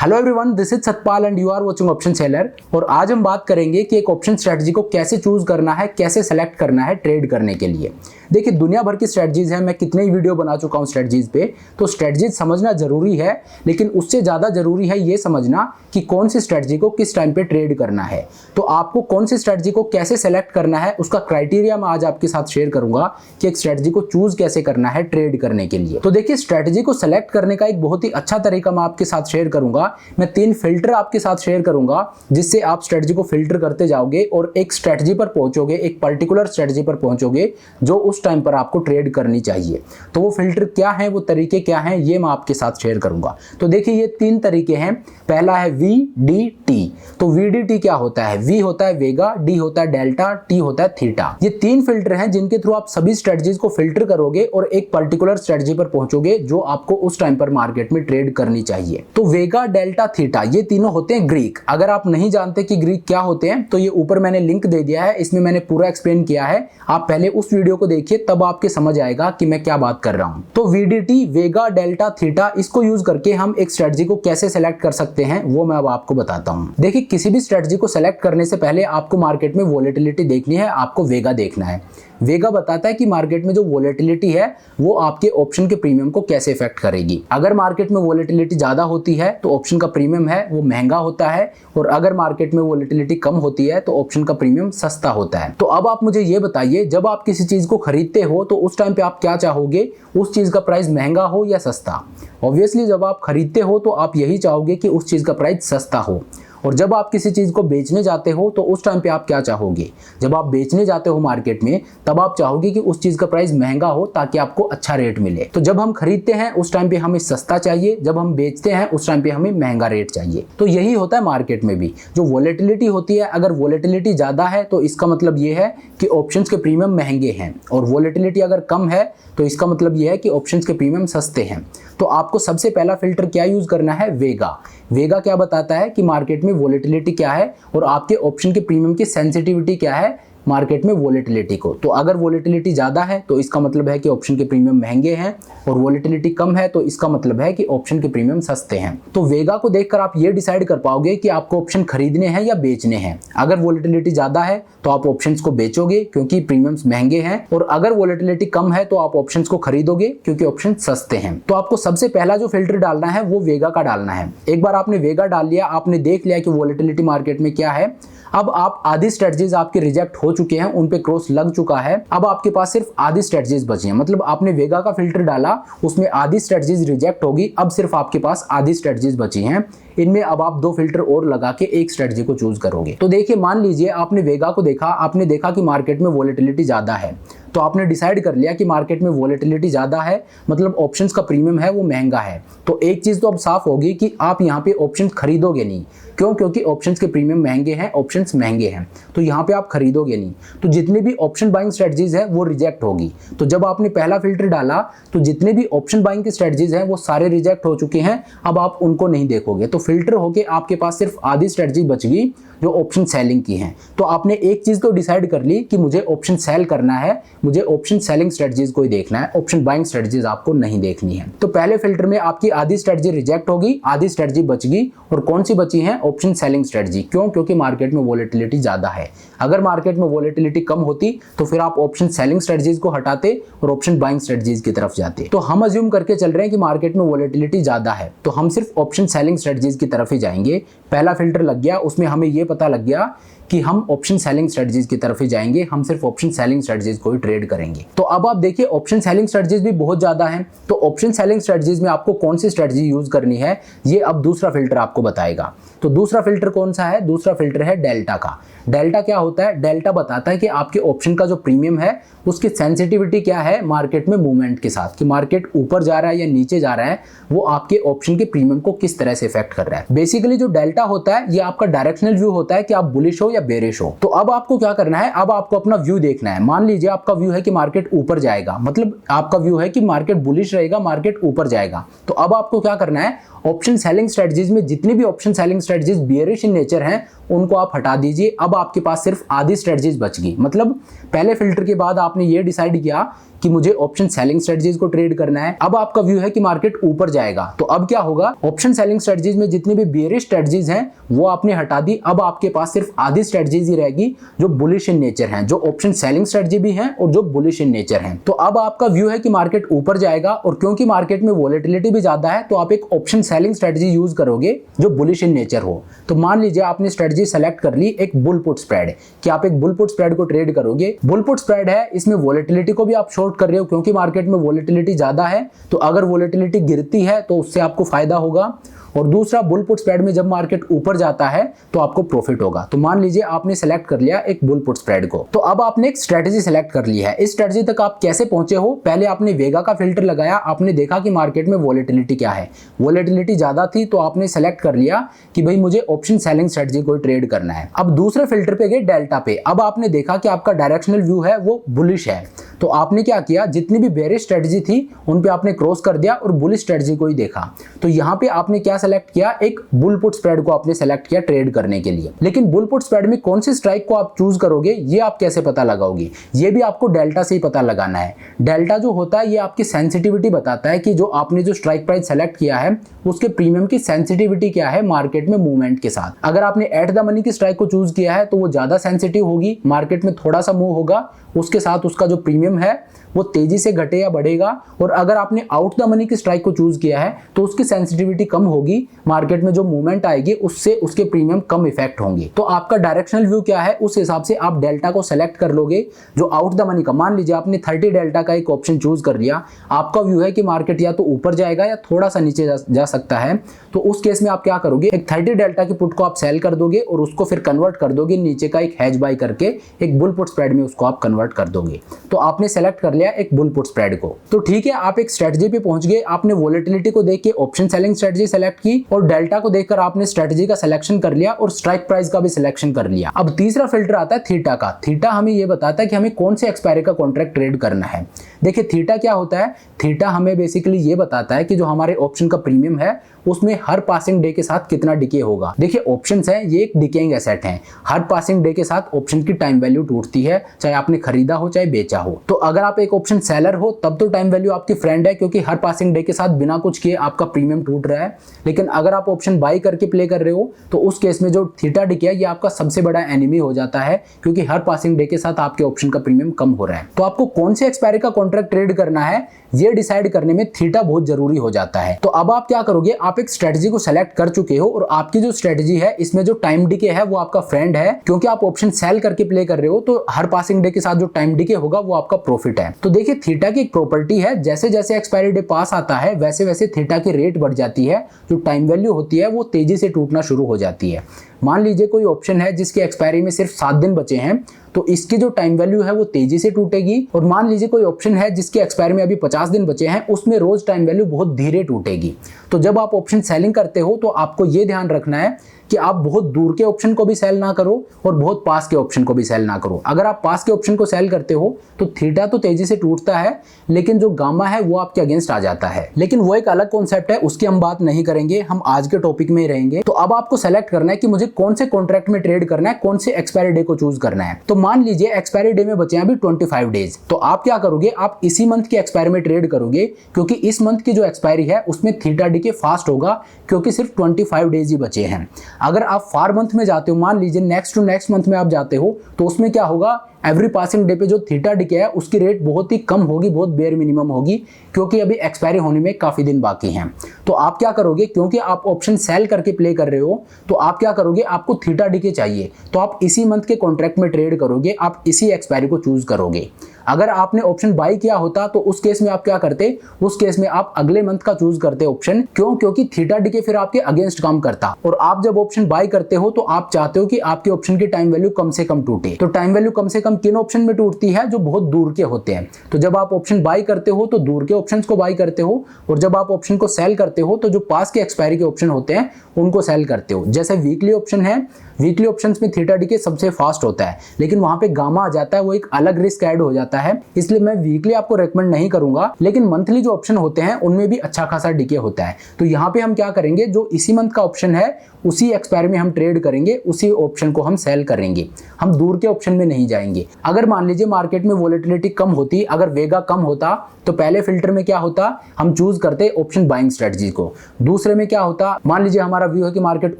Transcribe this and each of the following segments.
Hello everyone, this is Satpal and you are watching option seller. और आज हम बात करेंगे कि एक ऑप्शन स्ट्रेटजी को कैसे चूज करना है, कैसे सेलेक्ट करना है ट्रेड करने के लिए। देखिए, दुनिया भर की स्ट्रेटजीज है, मैं कितने ही वीडियो बना चुका हूं स्ट्रेटजीज पे। तो स्ट्रेटजीज समझना जरूरी है, लेकिन उससे ज़्यादा जरूरी है ये समझना कि कौन सी स्ट्रेटजी को किस टाइम पे ट्रेड करना है। तो आपको कौन सी स्ट्रेटजी को कैसे सेलेक्ट करना है, उसका क्राइटेरिया मैं आज आपके साथ शेयर करूंगा कि एक स्ट्रेटजी को चूज कैसे करना है ट्रेड करने के लिए। तो देखिए, स्ट्रेटजी को सेलेक्ट करने का एक बहुत ही अच्छा तरीका मैं आपके साथ शेयर करूंगा। मैं 3 फिल्टर आपके साथ शेयर करूंगा, जिससे आप स्ट्रेटजी को फिल्टर करते जाओगे और एक स्ट्रेटजी पर पहुंचोगे, एक पर्टिकुलर स्ट्रेटजी पर पहुंचोगे जो उस टाइम पर आपको ट्रेड करनी चाहिए। तो वो फिल्टर क्या है, वो तरीके क्या हैं, ये मैं आपके साथ शेयर करूंगा। तो देखिए, ये 3 तरीके हैं। पहला है VDT। तो VDT क्या होता है? V होता है वेगा, D होता है डेल्टा, T होता है थीटा। ये 3 फिल्टर हैं जिनके थ्रू आप सभी स्ट्रेटजीज को फिल्टर करोगे और एक पर्टिकुलर स्ट्रेटजी पर पहुंचोगे जो आपको उस टाइम पर मार्केट में ट्रेड करनी चाहिए। तो वेगा, डेल्टा, थीटा ये तीनों होते हैं ग्रीक। अगर आप नहीं जानते कि ग्रीक क्या होते हैं तो ये ऊपर मैंने लिंक दे दिया है, इसमें मैंने पूरा एक्सप्लेन किया है। आप पहले उस वीडियो को देखिए, तब आपके समझ आएगा कि मैं क्या बात कर रहा हूं। तो VDT, वेगा, डेल्टा, थीटा, इसको यूज करके हम एक स्ट्रेटजी को कैसे सेलेक्ट कर सकते हैं वो मैं अब आपको बताता हूं। देखिए, किसी भी स्ट्रेटजी को सेलेक्ट करने से पहले आपको मार्केट में वोलेटिलिटी देखनी है, आपको वेगा देखना है। वेगा बताता है कि मार्केट में जो वोलेटिलिटी है वो आपके ऑप्शन के प्रीमियम को कैसे इफेक्ट करेगी। अगर मार्केट में वोलेटिलिटी ज्यादा होती है तो ऑप्शन का प्रीमियम है वो महंगा होता है, और अगर मार्केट में वोलेटिलिटी कम होती है तो ऑप्शन का प्रीमियम सस्ता होता है। तो अब आप मुझे ये बताइए, जब आप किसी चीज को खरीदते हो तो उस टाइम पे आप क्या चाहोगे, उस चीज का प्राइस महंगा हो या सस्ता? ऑब्वियसली जब आप खरीदते हो तो आप यही चाहोगे कि उस चीज का प्राइस सस्ता हो। और जब आप किसी चीज को बेचने जाते हो तो उस टाइम पे आप क्या चाहोगे? जब आप बेचने जाते हो मार्केट में, तब आप चाहोगे कि उस चीज का प्राइस महंगा हो ताकि आपको अच्छा रेट मिले। तो जब हम खरीदते हैं उस टाइम पे हमें सस्ता चाहिए, जब हम बेचते हैं उस टाइम पे हमें महंगा रेट चाहिए। तो यही होता है मार्केट में भी। जो वोलेटिलिटी होती है, अगर वोलेटिलिटी ज्यादा है तो इसका मतलब ये है कि ऑप्शंस के प्रीमियम महंगे हैं, और वोलेटिलिटी अगर कम है तो इसका मतलब ये है कि ऑप्शंस के प्रीमियम सस्ते हैं। तो आपको सबसे पहला फिल्टर क्या यूज करना है? वेगा। वेगा क्या बताता है कि मार्केट में वोलेटिलिटी क्या है और आपके ऑप्शन के प्रीमियम की सेंसिटिविटी क्या है मार्केट में वोलेटिलिटी को। तो अगर वोलेटिलिटी ज्यादा है तो इसका मतलब है कि ऑप्शन के प्रीमियम महंगे हैं, और वोलेटिलिटी कम है तो इसका मतलब है कि ऑप्शन के प्रीमियम सस्ते हैं। तो वेगा को देखकर आप ये डिसाइड कर पाओगे कि आपको ऑप्शन खरीदने हैं या बेचने हैं। अगर वोलेटिलिटी ज्यादा है तो आप ऑप्शंस को बेचोगे क्योंकि प्रीमियम्स महंगे हैं, और अगर वोलेटिलिटी कम है तो आप ऑप्शंस को खरीदोगे क्योंकि ऑप्शन सस्ते हैं। तो आपको सबसे पहला जो फिल्टर डालना है वो वेगा का डालना है। एक बार आपने वेगा डाल लिया, आपने देख लिया कि वोलेटिलिटी मार्केट में क्या है। अब आप आधी स्ट्रेटजीज आपके रिजेक्ट हो चुके हैं, उन पे क्रॉस लग चुका है। अब आपके पास सिर्फ आधी स्ट्रेटजीज बची हैं, मतलब आपने वेगा का फिल्टर डाला, उसमें आधी स्ट्रेटजीज रिजेक्ट होगी। अब सिर्फ आपके पास आधी स्ट्रेटजीज बची हैं। इनमें अब आप 2 फिल्टर और लगा के एक स्ट्रेटजी को चूज करोगे। तो देखिए, मान लीजिए आपने वेगा को देखा, आपने देखा कि मार्केट में वोलेटिलिटी ज्यादा है, तो आपने डिसाइड कर लिया कि मार्केट में वोलेटिलिटी ज्यादा है, मतलब ऑप्शंस का प्रीमियम है वो महंगा है। तो एक चीज तो अब साफ होगी कि आप यहाँ पे ऑप्शंस खरीदोगे नहीं। क्यों? क्योंकि ऑप्शंस के प्रीमियम महंगे हैं, ऑप्शंस महंगे हैं, तो यहाँ पे आप खरीदोगे नहीं। तो जितने भी ऑप्शन बाइंग स्ट्रेटजीज है वो रिजेक्ट होगी। तो जब आपने पहला फिल्टर डाला तो जितने भी ऑप्शन बाइंग की स्ट्रेटजीज हैं वो सारे रिजेक्ट हो चुके हैं। अब आप उनको नहीं देखोगे, तो फिल्टर होके आपके पास सिर्फ आधी स्ट्रेटजी बच गई जो ऑप्शन सेलिंग की हैं। तो आपने एक चीज तो डिसाइड कर ली कि मुझे ऑप्शन सेल करना है, मुझे ऑप्शन सेलिंग स्ट्रेटजीज को ही देखना है, ऑप्शन बाइंग स्ट्रेटजीज आपको नहीं देखनी है। तो पहले फिल्टर में आपकी आधी स्ट्रेटजी रिजेक्ट होगी, आधी स्ट्रेटजी बच गई, और कौन सी बची है? Option selling strategy. क्यों? क्योंकि मार्केट में वोलेटिलिटी ज्यादा है। अगर मार्केट में वोलेटिलिटी कम होती तो फिर आप ऑप्शन सेलिंग स्ट्रेटजीज को हटाते और ऑप्शन बाइंग स्ट्रेटजीज की तरफ जाते। तो हम अज्यूम करके चल रहे हैं कि मार्केट में वोलेटिलिटी ज्यादा है, तो हम सिर्फ ऑप्शन सेलिंग स्ट्रेटजीज की तरफ ही जाएंगे। पहला फिल्टर लग गया, उसमें हमें यह पता लग गया कि हम ऑप्शन सेलिंग स्ट्रेटजीज की तरफ ही जाएंगे, हम सिर्फ ऑप्शन सेलिंग स्ट्रेटजीज को ही ट्रेड करेंगे। तो अब आप देखिए, ऑप्शन सेलिंग स्ट्रेटजीज भी बहुत ज्यादा हैं। तो ऑप्शन सेलिंग स्ट्रेटजीज में आपको कौन सी स्ट्रेटजी यूज करनी है ये अब दूसरा फिल्टर आपको बताएगा। तो दूसरा फिल्टर कौन सा है? दूसरा फिल्टर है डेल्टा का। डेल्टा क्या होता है? डेल्टा बताता है कि आपके ऑप्शन का जो प्रीमियम है उसकी सेंसिटिविटी क्या है मार्केट में मूवमेंट के साथ, कि मार्केट ऊपर जा रहा है या नीचे जा रहा है, वो आपके ऑप्शन के प्रीमियम को किस तरह से इफेक्ट कर रहा है। बेसिकली जो डेल्टा होता है ये आपका डायरेक्शनल व्यू होता है कि आप बुलिश हो या बेरिश हो। तो अब आपको क्या करना है? अब आपको अपना व्यू देखना है। मान लीजिए आपका व्यू है कि मार्केट ऊपर जाएगा, मतलब आपका व्यू है कि मार्केट बुलिश रहेगा, मार्केट ऊपर जाएगा। तो अब आपको क्या करना है? ऑप्शन सेलिंग स्ट्रेटजीज में जितनी भी option selling strategies bearish in nature हैं उनको आप हटा दीजिए। अब आपके पास सिर्फ आधी स्ट्रेटजीज बच गई। मतलब पहले फिल्टर के बाद आपने ये डिसाइड किया कि मुझे ऑप्शन सेलिंग स्ट्रेटजीज को ट्रेड करना है। अब आपका व्यू है कि मार्केट ऊपर जाएगा, तो अब क्या होगा, ऑप्शन सेलिंग स्ट्रेटजीज में जितनी भी बेयरिश स्ट्रेटजीज हैं वो आपने हटा दी। अब आपके पास सिर्फ आधी स्ट्रेटजीज ही रहेगी जो बुलिश इन नेचर हैं, जो ऑप्शन सेलिंग स्ट्रेटजी भी हैं और जो बुलिश इन नेचर हैं। तो अब आपका व्यू है कि मार्केट ऊपर जाएगा, और क्योंकि मार्केट में वोलेटिलिटी भी ज्यादा है तो आप एक ऑप्शन सेलिंग स्ट्रेटजी यूज करोगे जो बुलिश इन नेचर हो। तो मान लीजिए आपने स्ट्रेटजी सेलेक्ट कर ली एक बुल पुट स्प्रेड, कि आप एक बुल पुट स्प्रेड को ट्रेड करोगे। बुल पुट स्प्रेड है, इसमें वोलेटिलिटी को भी आप शॉर्ट कर रहे हो क्योंकि मार्केट में वोलेटिलिटी ज्यादा है, तो अगर वोलेटिलिटी गिरती है तो उससे आपको फायदा होगा। और दूसरा, बुल पुट स्प्रेड में जब मार्केट ऊपर जाता है तो आपको प्रॉफिट होगा। तो मान लीजिए आपने सेलेक्ट कर लिया एक बुल पुट स्प्रेड को, तो अब आपने एक स्ट्रेटजी सेलेक्ट कर ली है। इस स्ट्रेटजी तक आप कैसे पहुंचे हो, पहले आपने वेगा का फिल्टर लगाया, आपने देखा कि मार्केट में वोलेटिलिटी क्या है, वोलेटिलिटी ज्यादा थी तो आपने सेलेक्ट कर लिया कि भाई मुझे ऑप्शन सेलिंग स्ट्रेटजी को ट्रेड करना है। अब दूसरे फिल्टर पे गए डेल्टा पे, अब आपने देखा कि आपका डायरेक्शनल व्यू है वो बुलिश है, तो आपने क्या किया, जितनी भी बेरिश स्ट्रेटजी थी उन पे आपने क्रॉस कर दिया और बुलिश स्ट्रेटजी को ही देखा। तो यहाँ पे आपने क्या सेलेक्ट किया, एक बुल पुट स्प्रेड को आपने सेलेक्ट किया ट्रेड करने के लिए। लेकिन बुल पुट स्प्रेड में कौन सी स्ट्राइक को आप चूज करोगे ये आप कैसे पता लगाओगे, ये भी आपको डेल्टा से ही पता लगाना है। डेल्टा जो होता है ये आपकी सेंसिटिविटी बताता है कि जो आपने जो स्ट्राइक प्राइस सेलेक्ट किया है उसके प्रीमियम की सेंसिटिविटी क्या है मार्केट में मूवमेंट के साथ। अगर आपने एट द मनी की स्ट्राइक को चूज किया है तो वो ज्यादा सेंसिटिव होगी, मार्केट में थोड़ा सा मूव होगा, उसके साथ उसका जो प्रीमियम है वो तेजी से घटे या बढ़ेगा। और अगर आपने आउट द मनी की स्ट्राइक को चूज किया है तो उसकी सेंसिटिविटी कम होगी, मार्केट में जो मूवमेंट आएगी उससे उसके प्रीमियम कम इफेक्ट होंगे। तो आपका डायरेक्शनल व्यू क्या है उस हिसाब से आप डेल्टा को सेलेक्ट कर लोगे जो आउट द मनी का। मान लीजिए आपने 30 डेल्टा का एक ऑप्शन चूज कर लिया, आपका व्यू है कि मार्केट या तो ऊपर जाएगा या थोड़ा सा नीचे जा सकता है, तो उस केस में आप क्या करोगे, एक 30 डेल्टा की पुट को आप सेल कर दोगे और उसको फिर कन्वर्ट कर दोगे नीचे का एक हेज बाय करके एक बुल पुट स्प्रेड में उसको आप कन्वर्ट कर दोगे। तो आपने सेलेक्ट कर लिया एक बुल पुट स्प्रेड को। तो ठीक है, आप एक स्ट्रेटजी पे पहुंच गए, आपने वोलेटिलिटी को देख के ऑप्शन सेलिंग स्ट्रेटजी सेलेक्ट की और डेल्टा को देखकर आपने स्ट्रेटजी का सिलेक्शन कर लिया और स्ट्राइक प्राइस का भी सिलेक्शन कर लिया। अब तीसरा फिल्टर आता है थीटा का। थीटा हमें ये बताता है कि हमें कौन से एक्सपायरी का कॉन्ट्रैक्ट ट्रेड करना है। देखिए थीटा क्या होता है, थीटा हमें बेसिकली ये बताता है कि जो हमारे ऑप्शन का प्रीमियम है उसमें हर पासिंग डे के साथ कितना डिके होगा। देखिए ऑप्शंस है ये एक डिकेइंग एसेट है, हर पासिंग डे के साथ ऑप्शन की टाइम वैल्यू टूटती है, चाहे आपने खरीदा हो चाहे बेचा हो। तो अगर आप एक ऑप्शन सेलर हो तब तो टाइम वैल्यू आपकी फ्रेंड है क्योंकि हर पासिंग डे के साथ बिना कुछ किए आपका प्रीमियम टूट रहा है। लेकिन अगर आप ऑप्शन बाई करके प्ले कर रहे हो तो उस केस में जो थीटा डिके है ये आपका सबसे बड़ा एनिमी हो जाता है क्योंकि हर पासिंग डे के साथ आपके ऑप्शन का प्रीमियम कम हो रहा है। तो आपको कौन से एक्सपायरी का कॉन्ट्रैक्ट ट्रेड करना है ये डिसाइड करने में थीटा बहुत जरूरी हो जाता है। तो अब आप क्या करोगे, आप एक स्ट्रेटजी को सेलेक्ट कर चुके हो और आपकी जो स्ट्रेटजी है इसमें जो टाइम डिके है वो आपका फ्रेंड है क्योंकि आप ऑप्शन सेल करके प्ले कर रहे हो, तो हर पासिंग डे के साथ जो टाइम डिके होगा वो आपका प्रॉफिट है। तो देखिए थीटा की एक प्रॉपर्टी है, जैसे जैसे एक्सपायरी डे पास आता है वैसे वैसे थीटा की रेट बढ़ जाती है, जो टाइम वैल्यू होती है वो तेजी से टूटना शुरू हो जाती है। मान लीजिए कोई ऑप्शन है जिसकी एक्सपायरी में सिर्फ 7 दिन बचे हैं तो इसकी जो टाइम वैल्यू है वो तेजी से टूटेगी। और मान लीजिए कोई ऑप्शन है जिसकी एक्सपायरी में अभी 50 दिन बचे हैं, उसमें रोज टाइम वैल्यू बहुत धीरे टूटेगी। तो जब आप ऑप्शन सेलिंग करते हो तो आपको ये ध्यान रखना है कि आप बहुत दूर के ऑप्शन को भी सेल ना करो और बहुत पास के ऑप्शन को भी सेल ना करो। अगर आप पास के ऑप्शन को सेल करते हो तो थीटा तो तेजी से टूटता है लेकिन जो गामा है वो आपके अगेंस्ट आ जाता है। लेकिन वो एक अलग कॉन्सेप्ट है, उसकी हम बात नहीं करेंगे, हम आज के टॉपिक में ही रहेंगे। तो अब आपको सेलेक्ट करना है कि मुझे कौन से कॉन्ट्रैक्ट में ट्रेड करना है, कौन से एक्सपायरी डे को चूज करना है। तो मान लीजिए एक्सपायरी डे में बचे हैं अभी 25 डेज, तो आप क्या करोगे, आप इसी मंथ की एक्सपायरी में ट्रेड करोगे क्योंकि इस मंथ की जो एक्सपायरी है उसमें थीटा डिके फास्ट होगा क्योंकि सिर्फ 25 डेज ही बचे हैं। अगर आप फार मंथ में जाते हो, मान लीजिए नेक्स्ट टू नेक्स्ट मंथ में आप जाते हो, तो उसमें क्या होगा, एवरी पासिंग डे पे जो थीटा डिके है उसकी रेट बहुत ही कम होगी, बहुत बेयर मिनिमम होगी क्योंकि अभी एक्सपायरी होने में काफी दिन बाकी हैं। तो आप क्या करोगे, क्योंकि आप ऑप्शन सेल करके प्ले कर रहे हो तो आप क्या करोगे, आपको थीटा डिके चाहिए तो आप इसी मंथ के कॉन्ट्रैक्ट में ट्रेड करोगे, आप इसी एक्सपायरी को चूज करोगे। अगर आपने ऑप्शन बाई किया होता तो उस केस में आप क्या करते, उस केस में आप अगले मंथ का चूज करते ऑप्शन, क्यों, क्योंकि थीटा डिके फिर आपके अगेंस्ट काम करता। और आप जब ऑप्शन बाई करते हो तो आप चाहते हो कि आपके ऑप्शन की टाइम वैल्यू कम से कम टूटे। तो टाइम वैल्यू कम से कम किन ऑप्शन में टूटती है, जो बहुत दूर के होते हैं। तो जब आप ऑप्शन बाई करते हो तो दूर के ऑप्शंस को बाई करते हो और जब आप ऑप्शन को सेल करते हो तो जो पास के एक्सपायरी के ऑप्शन होते हैं उनको सेल करते हो। जैसे वीकली ऑप्शन है, वीकली ऑप्शंस में थीटा डिके सबसे फास्ट होता है लेकिन वहां पे गामा आ जाता है, वो एक अलग रिस्क ऐड हो जाता है, इसलिए मैं वीकली आपको रेकमेंड नहीं करूंगा। लेकिन मंथली जो ऑप्शन होते हैं उनमें भी अच्छा खासा डिके होता है। तो यहाँ पे हम क्या करेंगे, जो इसी मंथ का ऑप्शन है उसी एक्सपायरी में हम ट्रेड करेंगे, उसी ऑप्शन को हम सेल करेंगे, हम दूर के ऑप्शन में नहीं जाएंगे। करेंगे। अगर मान लीजिए मार्केट में वोलेटिलिटी कम होती, अगर वेगा कम होता, तो पहले फिल्टर में क्या होता, हम चूज करते ऑप्शन बाइंग स्ट्रेटजी को। दूसरे में क्या होता, मान लीजिए हमारा व्यू है कि मार्केट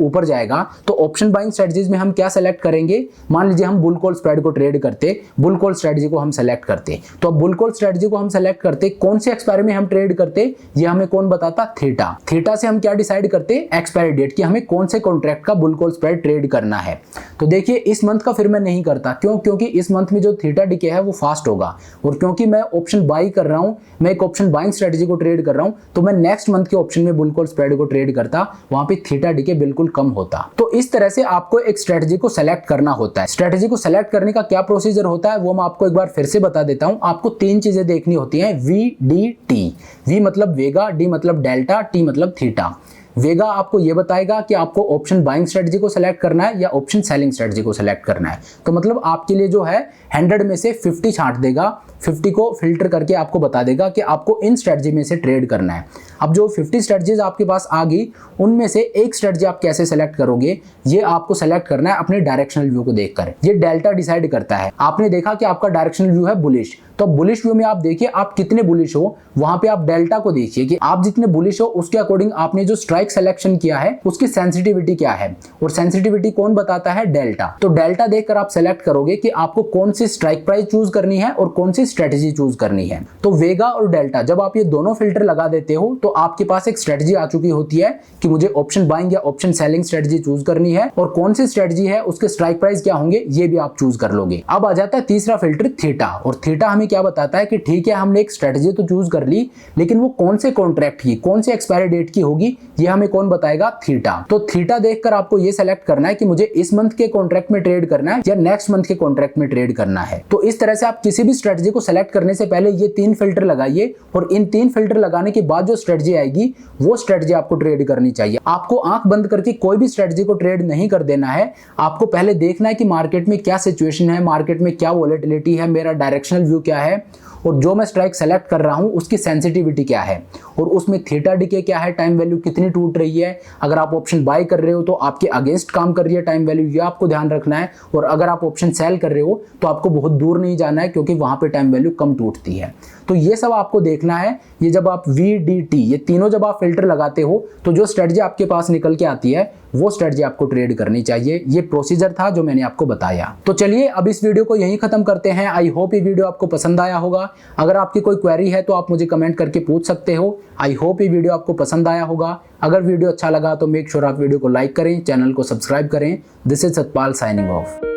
ऊपर जाएगा, तो ऑप्शन बाइंग स्ट्रेटजीज में हम क्या सेलेक्ट करेंगे, मान लीजिए हम बुल कॉल स्प्रेड को ट्रेड करते, बुल कॉल स्ट्रेटजी को हम सेलेक्ट करते। तो अब बुल कॉल स्ट्रेटजी को हम सेलेक्ट करते, कौन से एक्सपायरी में हम ट्रेड करते, ये हमें कौन बताता, थीटा। थीटा से हम क्या डिसाइड करते, एक्सपायरी डेट, कि हमें कौन से कॉन्ट्रैक्ट का बुल कॉल स्प्रेड ट्रेड करना है। तो देखिए इस मंथ का फिर मैं नहीं करता, क्यों, क्योंकि इस मंथ में जो थीटा डीके है वो फास्ट होगा, और क्योंकि मैं ऑप्शन बाई कर रहा हूं, मैं एक ऑप्शन बाइंग स्ट्रेटजी को ट्रेड कर रहा हूं, तो मैं नेक्स्ट मंथ के ऑप्शन में बुल कॉल स्प्रेड को ट्रेड करता, वहां पे थीटा डीके बिल्कुल कम होता। तो इस तरह से आपको एक स्ट्रेटजी को सेलेक्ट करना होता है। स्ट्रेटजी को सेलेक्ट करने का क्या प्रोसीजर होता है वो मैं आपको एक बार फिर से बता देता हूं। आपको तीन चीजें देखनी होती हैं, वी डी टी। वी मतलब वेगा, डी मतलब डेल्टा, टी मतलब थीटा। वेगा आपको ये बताएगा कि आपको ऑप्शन बाइंग स्ट्रेटजी को सेलेक्ट करना है या ऑप्शन सेलिंग स्ट्रेटजी को सेलेक्ट करना है। तो मतलब आपके लिए जो है 100 में से 50 छांट देगा, 50 को फिल्टर करके आपको बता देगा कि आपको इन स्ट्रेटजी में से ट्रेड करना है। अब जो 50 स्ट्रेटजीज आपके पास आ गई, उनमें से एक स्ट्रेटजी आप कैसे सेलेक्ट करोगे, ये आपको सेलेक्ट करना है अपने डायरेक्शनल व्यू को देखकर। ये डेल्टा डिसाइड करता है। आपने देखा कि आपका डायरेक्शनल व्यू है बुलिश, तो बुलिश व्यू में आप देखिए आप कितने बुलिश हो, वहां पे आप डेल्टा को देखिए कि आप जितने बुलिश हो उसके अकॉर्डिंग आपने जो स्ट्राइक सिलेक्शन किया है उसकी सेंसिटिविटी क्या है, और सेंसिटिविटी कौन बताता है, डेल्टा। तो डेल्टा देखकर आप सेलेक्ट करोगे कि आपको कौन सी स्ट्राइक प्राइस चूज करनी है और कौन सी स्ट्रेटजी चूज करनी है। तो वेगा और डेल्टा जब आप ये दोनों फिल्टर लगा देते हो तो आपके पास एक स्ट्रेटजी आ चुकी होती है कि मुझे ऑप्शन बाइंग या ऑप्शन सेलिंग स्ट्रेटजी चूज करनी है, और कौन सी स्ट्रेटजी है उसके स्ट्राइक प्राइस क्या होंगे ये भी आप चूज कर लोगे। अब आ जाता है तीसरा फिल्टर थीटा, और थीटा हमें क्या बताता है कि ठीक है हमने एक स्ट्रेटजी तो चूज कर ली, लेकिन वो कौन से कॉन्ट्रैक्ट की, कौन से एक्सपायरी डेट की होगी, ये हमें कौन बताएगा, थीटा। तो थीटा देखकर आपको ये सेलेक्ट करना है कि मुझे इस मंथ के कॉन्ट्रैक्ट में ट्रेड करना है या नेक्स्ट मंथ के कॉन्ट्रैक्ट में ट्रेड करना है। तो इस तरह से आप किसी भी स्ट्रेटजी को सेलेक्ट करने से पहले ये तीन फिल्टर लगाइए, और इन तीन फिल्टर लगाने के बाद जो स्ट्रेटजी आएगी वो स्ट्रेटजी आपको ट्रेड करनी चाहिए। आपको आंख बंद करके कोई भी स्ट्रेटजी को ट्रेड नहीं कर देना है। आपको पहले देखना है कि मार्केट में क्या सिचुएशन है, मार्केट में क्या वोलेटिलिटी है, मेरा डायरेक्शनल व्यू क्या है, और जो मैं स्ट्राइक सेलेक्ट कर रहा हूं उसकी सेंसिटिविटी क्या है, और उसमें थीटा डीके क्या है, टाइम वैल्यू कितनी टूट रही है। अगर आप ऑप्शन बाय कर रहे हो तो आपके अगेंस्ट काम कर रही है टाइम वैल्यू, ये आपको ध्यान रखना है। और अगर आप ऑप्शन सेल कर रहे हो तो आपको बहुत दूर नहीं जाना है, क्योंकि वहां पे टाइम वैल्यू कम टूटती है। तो ये सब आपको देखना है। ये जब आप VDT ये तीनों जब आप फिल्टर लगाते हो तो जो स्ट्रेटजी आपके पास निकल के आती है वो स्ट्रेटजी आपको ट्रेड करनी चाहिए। ये प्रोसीजर था जो मैंने आपको बताया। तो चलिए अब इस वीडियो को यहीं खत्म करते हैं। आई होप ये वीडियो आपको पसंद आया होगा। अगर आपकी कोई क्वेरी है तो आप मुझे कमेंट करके पूछ सकते हो। आई होप ये वीडियो आपको पसंद आया होगा। अगर वीडियो अच्छा लगा तो मेक श्योर आप वीडियो को लाइक करें, चैनल को सब्सक्राइब करें। This is Satpal signing off.